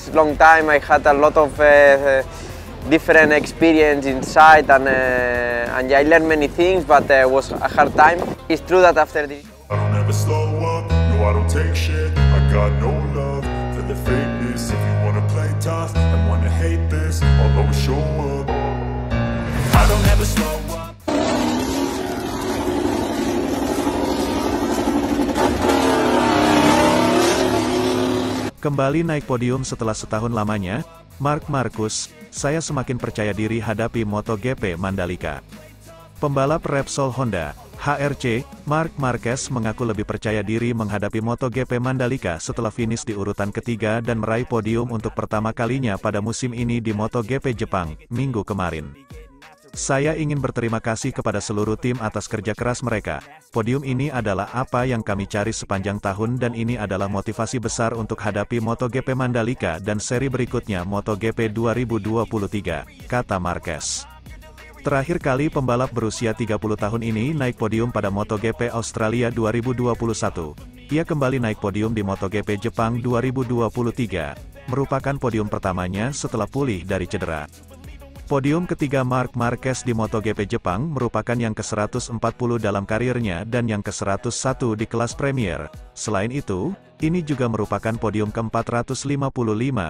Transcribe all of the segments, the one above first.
this long time. I had a lot of different experience inside, and I learned many things, but it was a hard time. It's true that after this, I don't ever slow up, no I don't take shit. I got no love for the fakeness. If you wanna play tough and wanna hate this, I'll always show up. I don't ever slow up. Kembali naik podium setelah setahun lamanya, Marc Marquez, saya semakin percaya diri hadapi MotoGP Mandalika. Pembalap Repsol Honda, HRC, Marc Marquez mengaku lebih percaya diri menghadapi MotoGP Mandalika setelah finish di urutan ketiga dan meraih podium untuk pertama kalinya pada musim ini di MotoGP Jepang, minggu kemarin. Saya ingin berterima kasih kepada seluruh tim atas kerja keras mereka. Podium ini adalah apa yang kami cari sepanjang tahun dan ini adalah motivasi besar untuk hadapi MotoGP Mandalika dan seri berikutnya MotoGP 2023, kata Marquez. Terakhir kali pembalap berusia 30 tahun ini naik podium pada MotoGP Australia 2021. Ia kembali naik podium di MotoGP Jepang 2023, merupakan podium pertamanya setelah pulih dari cedera. Podium ketiga Marc Marquez di MotoGP Jepang merupakan yang ke-140 dalam karirnya dan yang ke-101 di kelas Premier. Selain itu, ini juga merupakan podium ke-455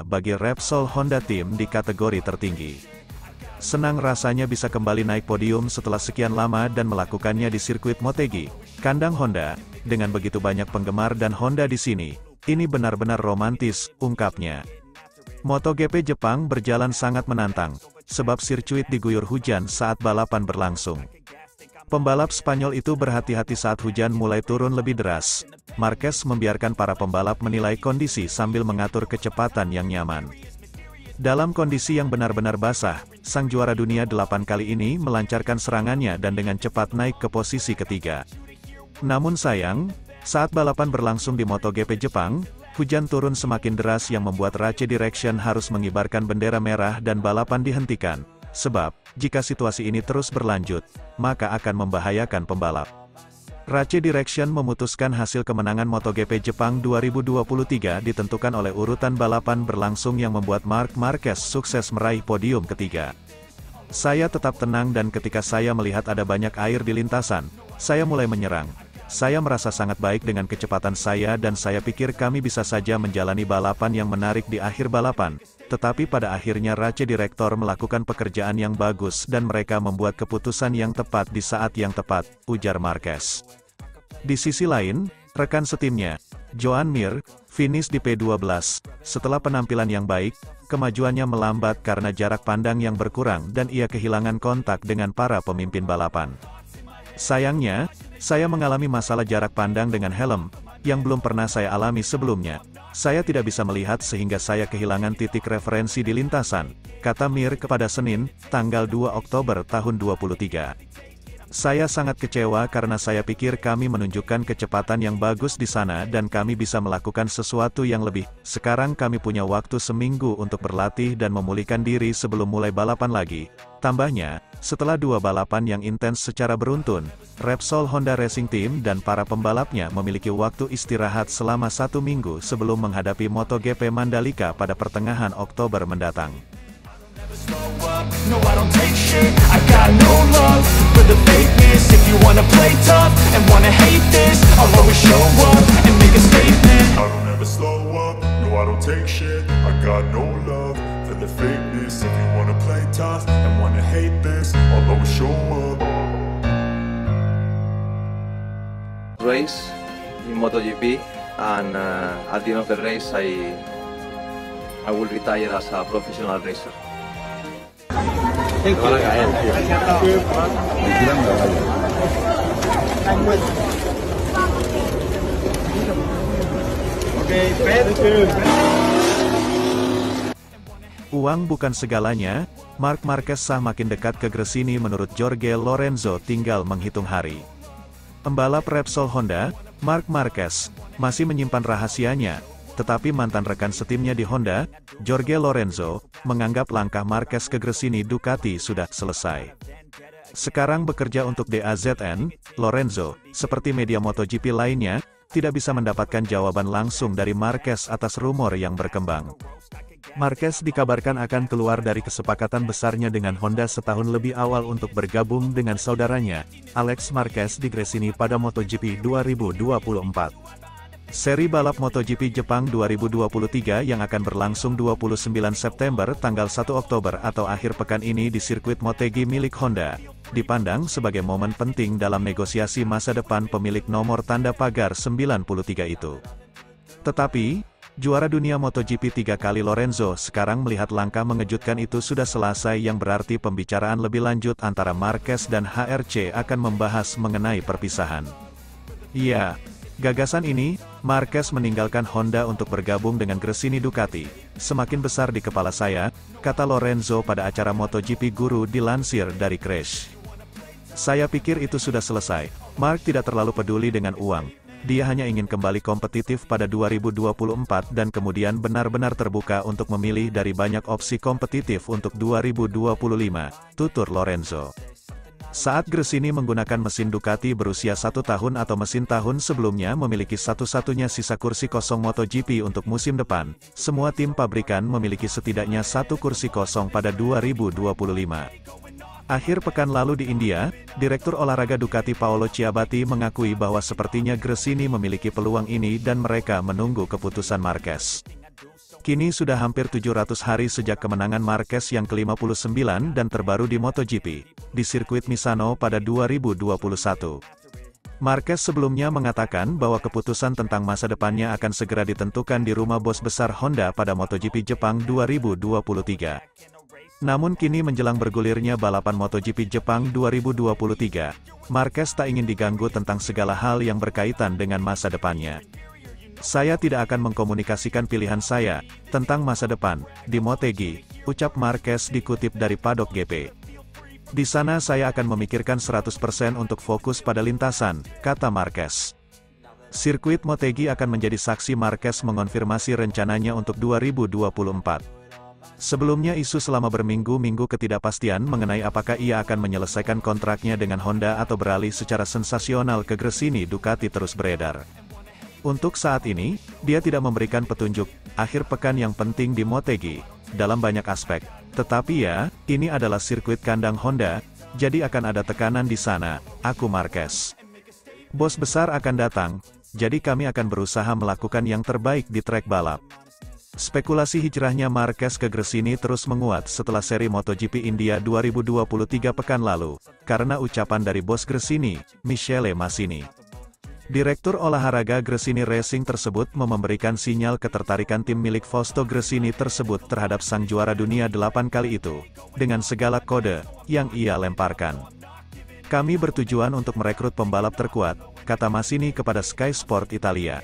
bagi Repsol Honda Team di kategori tertinggi. Senang rasanya bisa kembali naik podium setelah sekian lama dan melakukannya di sirkuit Motegi, kandang Honda, dengan begitu banyak penggemar dan Honda di sini. Ini benar-benar romantis, ungkapnya. MotoGP Jepang berjalan sangat menantang, sebab sirkuit diguyur hujan saat balapan berlangsung. Pembalap Spanyol itu berhati-hati saat hujan mulai turun lebih deras. Marquez membiarkan para pembalap menilai kondisi sambil mengatur kecepatan yang nyaman. Dalam kondisi yang benar-benar basah, sang juara dunia 8 kali ini melancarkan serangannya dan dengan cepat naik ke posisi ketiga. Namun sayang, saat balapan berlangsung di MotoGP Jepang, hujan turun semakin deras yang membuat Race Direction harus mengibarkan bendera merah dan balapan dihentikan, sebab, jika situasi ini terus berlanjut, maka akan membahayakan pembalap. Race Direction memutuskan hasil kemenangan MotoGP Jepang 2023 ditentukan oleh urutan balapan berlangsung yang membuat Marc Marquez sukses meraih podium ketiga. Saya tetap tenang dan ketika saya melihat ada banyak air di lintasan, saya mulai menyerang. Saya merasa sangat baik dengan kecepatan saya dan saya pikir kami bisa saja menjalani balapan yang menarik di akhir balapan. Tetapi pada akhirnya Race Director melakukan pekerjaan yang bagus dan mereka membuat keputusan yang tepat di saat yang tepat, ujar Marquez. Di sisi lain, rekan setimnya, Joan Mir, finish di P12. Setelah penampilan yang baik, kemajuannya melambat karena jarak pandang yang berkurang dan ia kehilangan kontak dengan para pemimpin balapan. Sayangnya, saya mengalami masalah jarak pandang dengan helm, yang belum pernah saya alami sebelumnya. Saya tidak bisa melihat sehingga saya kehilangan titik referensi di lintasan, kata Mir kepada Senin, tanggal 2 Oktober tahun 2023. Saya sangat kecewa karena saya pikir kami menunjukkan kecepatan yang bagus di sana dan kami bisa melakukan sesuatu yang lebih. Sekarang kami punya waktu seminggu untuk berlatih dan memulihkan diri sebelum mulai balapan lagi. Tambahnya, setelah 2 balapan yang intens secara beruntun, Repsol Honda Racing Team dan para pembalapnya memiliki waktu istirahat selama 1 minggu sebelum menghadapi MotoGP Mandalika pada pertengahan Oktober mendatang. No, I don't take shit. I got no love for the fakeness. If you wanna play tough and wanna hate this, I'll always show up and make a statement. I don't ever slow up. No, I don't take shit. I got no love for the fakeness. If you wanna play tough and wanna hate this, I'll always show up. Race in MotoGP, and at the end of the race, I will retire as a professional racer. Uang bukan segalanya, Marc Marquez sah makin dekat ke Gresini menurut Jorge Lorenzo tinggal menghitung hari. Pembalap Repsol Honda, Marc Marquez, masih menyimpan rahasianya, tetapi mantan rekan setimnya di Honda, Jorge Lorenzo, menganggap langkah Marquez ke Gresini Ducati sudah selesai. Sekarang bekerja untuk DAZN, Lorenzo, seperti media MotoGP lainnya, tidak bisa mendapatkan jawaban langsung dari Marquez atas rumor yang berkembang. Marquez dikabarkan akan keluar dari kesepakatan besarnya dengan Honda setahun lebih awal untuk bergabung dengan saudaranya, Alex Marquez di Gresini pada MotoGP 2024. Seri balap MotoGP Jepang 2023 yang akan berlangsung 29 September tanggal 1 Oktober atau akhir pekan ini di sirkuit Motegi milik Honda, dipandang sebagai momen penting dalam negosiasi masa depan pemilik nomor tanda pagar 93 itu. Tetapi, juara dunia MotoGP 3 kali Lorenzo sekarang melihat langkah mengejutkan itu sudah selesai yang berarti pembicaraan lebih lanjut antara Marquez dan HRC akan membahas mengenai perpisahan. Ya, gagasan ini, Marquez meninggalkan Honda untuk bergabung dengan Gresini Ducati, semakin besar di kepala saya, kata Lorenzo pada acara MotoGP Guru dilansir dari Crash. Saya pikir itu sudah selesai. Mark tidak terlalu peduli dengan uang. Dia hanya ingin kembali kompetitif pada 2024 dan kemudian benar-benar terbuka untuk memilih dari banyak opsi kompetitif untuk 2025, tutur Lorenzo. Saat Gresini menggunakan mesin Ducati berusia 1 tahun atau mesin tahun sebelumnya memiliki satu-satunya sisa kursi kosong MotoGP untuk musim depan, semua tim pabrikan memiliki setidaknya 1 kursi kosong pada 2025. Akhir pekan lalu di India, Direktur Olahraga Ducati Paolo Ciabatti mengakui bahwa sepertinya Gresini memiliki peluang ini dan mereka menunggu keputusan Marquez. Kini sudah hampir 700 hari sejak kemenangan Marquez yang ke-59 dan terbaru di MotoGP, di sirkuit Misano pada 2021. Marquez sebelumnya mengatakan bahwa keputusan tentang masa depannya akan segera ditentukan di rumah bos besar Honda pada MotoGP Jepang 2023. Namun kini menjelang bergulirnya balapan MotoGP Jepang 2023, Marquez tak ingin diganggu tentang segala hal yang berkaitan dengan masa depannya. Saya tidak akan mengkomunikasikan pilihan saya tentang masa depan di Motegi, ucap Marquez dikutip dari Paddock GP. Di sana saya akan memikirkan 100% untuk fokus pada lintasan, kata Marquez. Sirkuit Motegi akan menjadi saksi Marquez mengonfirmasi rencananya untuk 2024. Sebelumnya isu selama berminggu-minggu ketidakpastian mengenai apakah ia akan menyelesaikan kontraknya dengan Honda atau beralih secara sensasional ke Gresini Ducati terus beredar. Untuk saat ini, dia tidak memberikan petunjuk akhir pekan yang penting di Motegi, dalam banyak aspek. Tetapi ya, ini adalah sirkuit kandang Honda, jadi akan ada tekanan di sana, aku Marquez. Bos besar akan datang, jadi kami akan berusaha melakukan yang terbaik di trek balap. Spekulasi hijrahnya Marquez ke Gresini terus menguat setelah seri MotoGP India 2023 pekan lalu, karena ucapan dari bos Gresini, Michele Massini. Direktur olahraga Gresini Racing tersebut memberikan sinyal ketertarikan tim milik Fausto Gresini tersebut terhadap sang juara dunia 8 kali itu, dengan segala kode yang ia lemparkan. Kami bertujuan untuk merekrut pembalap terkuat, kata Massini kepada Sky Sport Italia.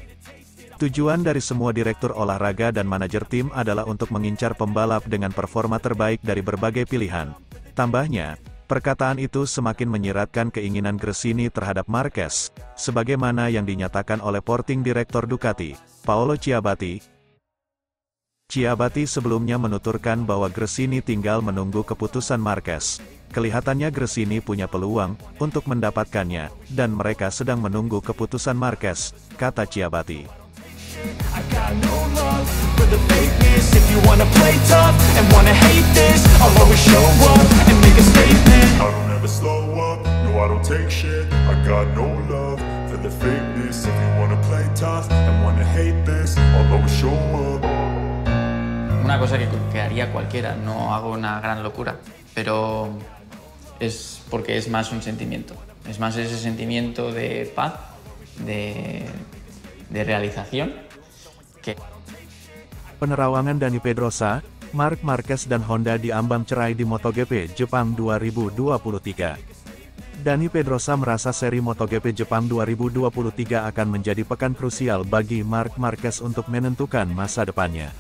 Tujuan dari semua direktur olahraga dan manajer tim adalah untuk mengincar pembalap dengan performa terbaik dari berbagai pilihan. Tambahnya, perkataan itu semakin menyiratkan keinginan Gresini terhadap Marquez, sebagaimana yang dinyatakan oleh Sporting Director Ducati, Paolo Ciabatti. Ciabatti sebelumnya menuturkan bahwa Gresini tinggal menunggu keputusan Marquez. Kelihatannya Gresini punya peluang untuk mendapatkannya, dan mereka sedang menunggu keputusan Marquez, kata Ciabatti. I got no love for the fakeness. If you wanna play tough and wanna hate this, I'll always show up and make a statement. I don't ever slow up, no I don't take shit. I got no love for the fakeness. If you wanna play tough and wanna hate this, I'll always show up. Una cosa que haría cualquiera, no hago una gran locura, pero es porque es más un sentimiento. Es más ese sentimiento de paz, de realización. Penerawangan Dani Pedrosa, Marc Marquez dan Honda diambang cerai di MotoGP Jepang 2023. Dani Pedrosa merasa seri MotoGP Jepang 2023 akan menjadi pekan krusial bagi Marc Marquez untuk menentukan masa depannya.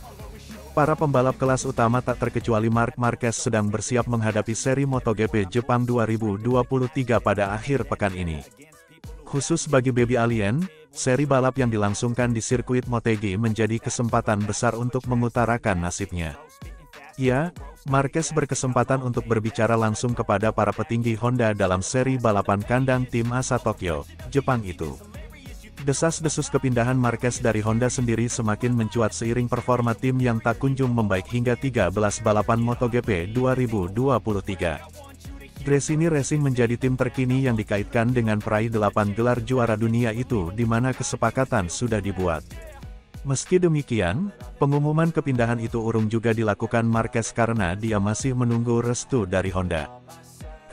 Para pembalap kelas utama tak terkecuali Marc Marquez sedang bersiap menghadapi seri MotoGP Jepang 2023 pada akhir pekan ini. Khusus bagi Baby Alien, seri balap yang dilangsungkan di sirkuit Motegi menjadi kesempatan besar untuk mengutarakan nasibnya. Ya, Marquez berkesempatan untuk berbicara langsung kepada para petinggi Honda dalam seri balapan kandang tim Asa Tokyo, Jepang itu. Desas-desus kepindahan Marquez dari Honda sendiri semakin mencuat seiring performa tim yang tak kunjung membaik hingga 13 balapan MotoGP 2023. Gresini Racing menjadi tim terkini yang dikaitkan dengan peraih 8 gelar juara dunia itu, di mana kesepakatan sudah dibuat. Meski demikian, pengumuman kepindahan itu urung juga dilakukan Marquez karena dia masih menunggu restu dari Honda.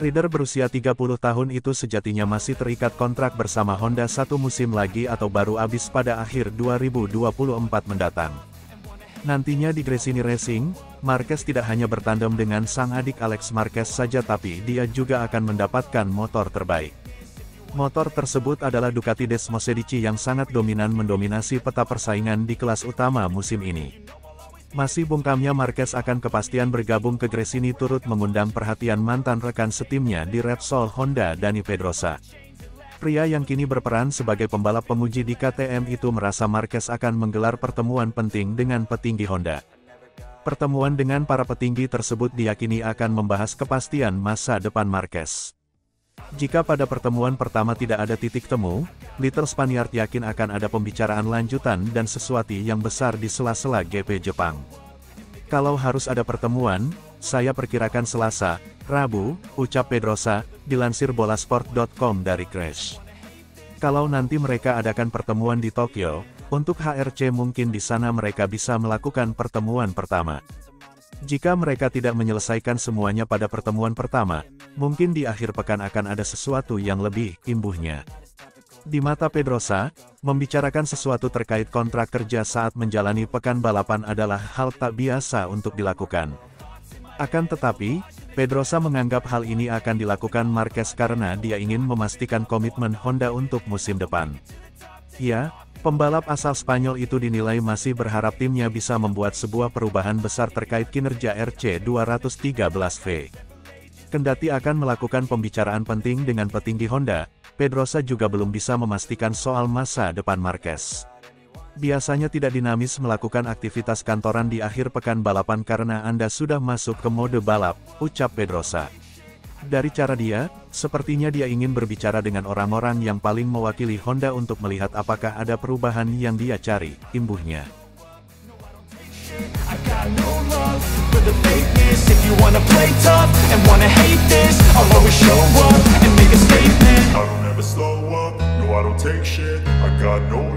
Rider berusia 30 tahun itu sejatinya masih terikat kontrak bersama Honda satu musim lagi atau baru habis pada akhir 2024 mendatang. Nantinya di Gresini Racing, Marquez tidak hanya bertandem dengan sang adik Alex Marquez saja, tapi dia juga akan mendapatkan motor terbaik. Motor tersebut adalah Ducati Desmosedici yang sangat dominan mendominasi peta persaingan di kelas utama musim ini. Masih bungkamnya Marquez akan kepastian bergabung ke Gresini turut mengundang perhatian mantan rekan setimnya di Repsol Honda, Dani Pedrosa. Pria yang kini berperan sebagai pembalap penguji di KTM itu merasa Marquez akan menggelar pertemuan penting dengan petinggi Honda. Pertemuan dengan para petinggi tersebut diyakini akan membahas kepastian masa depan Marquez. Jika pada pertemuan pertama tidak ada titik temu, Little Spaniard yakin akan ada pembicaraan lanjutan dan sesuatu yang besar di sela-sela GP Jepang. Kalau harus ada pertemuan, saya perkirakan Selasa, Rabu, ucap Pedrosa, dilansir bolasport.com dari Crash. Kalau nanti mereka adakan pertemuan di Tokyo, untuk HRC mungkin di sana mereka bisa melakukan pertemuan pertama. Jika mereka tidak menyelesaikan semuanya pada pertemuan pertama, mungkin di akhir pekan akan ada sesuatu yang lebih, imbuhnya. Di mata Pedrosa, membicarakan sesuatu terkait kontrak kerja saat menjalani pekan balapan adalah hal tak biasa untuk dilakukan. Akan tetapi, Pedrosa menganggap hal ini akan dilakukan Marquez karena dia ingin memastikan komitmen Honda untuk musim depan. Ya, pembalap asal Spanyol itu dinilai masih berharap timnya bisa membuat sebuah perubahan besar terkait kinerja RC213V. Kendati akan melakukan pembicaraan penting dengan petinggi Honda, Pedrosa juga belum bisa memastikan soal masa depan Marquez. Biasanya tidak dinamis melakukan aktivitas kantoran di akhir pekan balapan karena Anda sudah masuk ke mode balap, ucap Pedrosa. Dari cara dia, sepertinya dia ingin berbicara dengan orang-orang yang paling mewakili Honda untuk melihat apakah ada perubahan yang dia cari, imbuhnya. I don't ever slow up, no I don't take shit, I got no